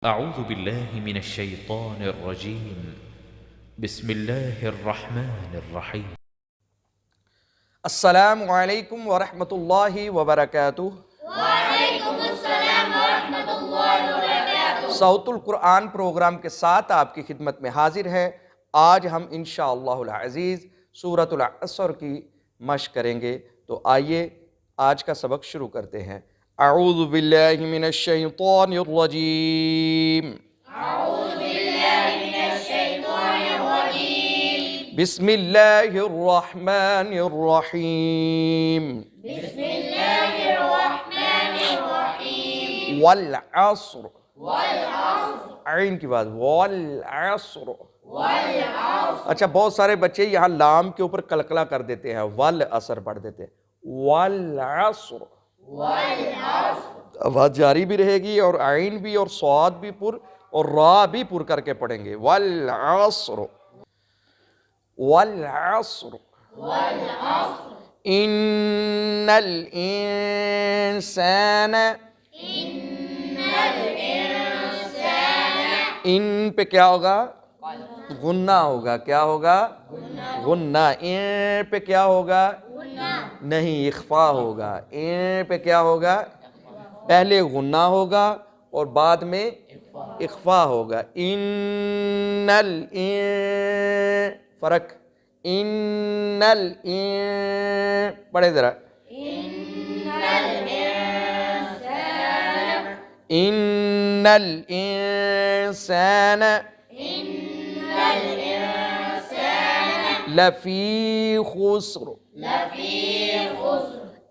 अऊज़ु बिल्लाहि मिनश शैतानिर रजीम बिस्मिल्लाहिर रहमानिर रहीम। अस्सलामु अलैकुम व रहमतुल्लाहि व बरकातुहू। वालेकुमुस्सलाम व रहमतुल्लाहि व बरकातुहू। सौतुल कुरान प्रोग्राम के साथ आपकी खिदमत में हाजिर है। आज हम इंशाअल्लाहुल अज़ीज़ सूरतुल असर की मश्क करेंगे। तो आइए आज का सबक शुरू करते हैं। अऊज़ु बिल्लाहि मिनश शैतानिर रजीम। बिस्मिल्लाहिर रहमानिर रहीम। वल अस्र, आइन की बात, वल अस्र। अच्छा, बहुत सारे बच्चे यहाँ लाम के ऊपर कलकला कर देते हैं, वल असर पढ़ देते हैं। वल अस्र, आवाज जारी भी रहेगी और आइन भी और स्वाद भी पुर और रा भी पुर करके पढ़ेंगे। वल अस्र, वल अस्र, इन्नल इंसान, इन पे क्या होगा? गुन्ना होगा। क्या होगा? गुन्ना। इन पे क्या होगा? नहीं, इख्फा होगा। इन पे क्या होगा? पहले गुन्ना होगा और बाद में इख्फा होगा। इन्नल इन, फर्क। इन्नल इन, पढ़े जरा। इन्नल इंसान लफी खुस्र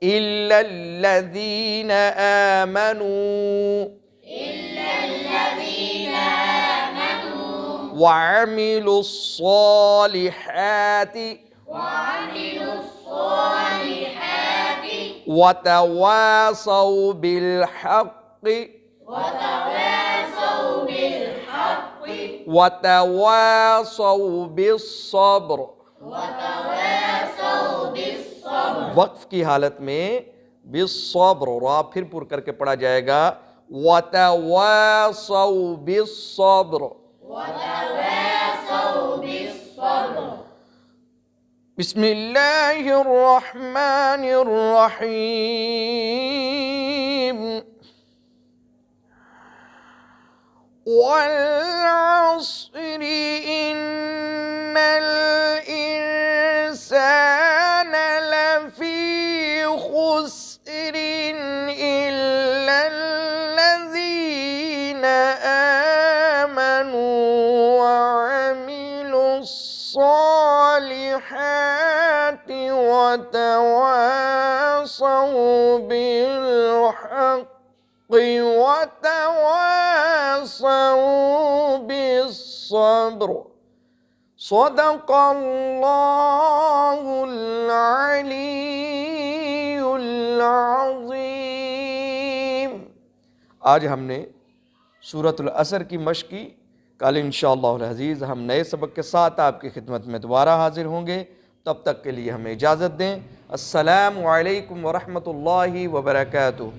इल्लल्लज़ीना आमनू वअमिलुस्सॉलिहाति वतवासौ बिलहक़्क़ि वतवासौ बिस्सब्र। वक्फ की हालत में बिस्सब्र, रा फिर पुर करके पढ़ा जाएगा। वतवासौ बिस्सब्र। बिस्मिल्लाहिर रहमानिर रहीम। वल अस्रि इन्नल इंसाना लफी खुस्रिन इल्लल्लज़ीना आमनू वअमिलुस्सॉलिहाति वतवासौ बिलहक़्क़ि वतवासौ बिस्सब्र। सदक़ल्लाहुल अलीयुल अज़ीम। आज हमने सूरतुल असर की मश्क की। कल इंशाअल्लाहुल अज़ीज़ हम नए सबक के साथ आपकी खिदमत में दोबारा हाजिर होंगे। तब तक के लिए हमें इजाज़त दें। अस्सलामु अलैकुम व रहमतुल्लाहि व बरकातुहू।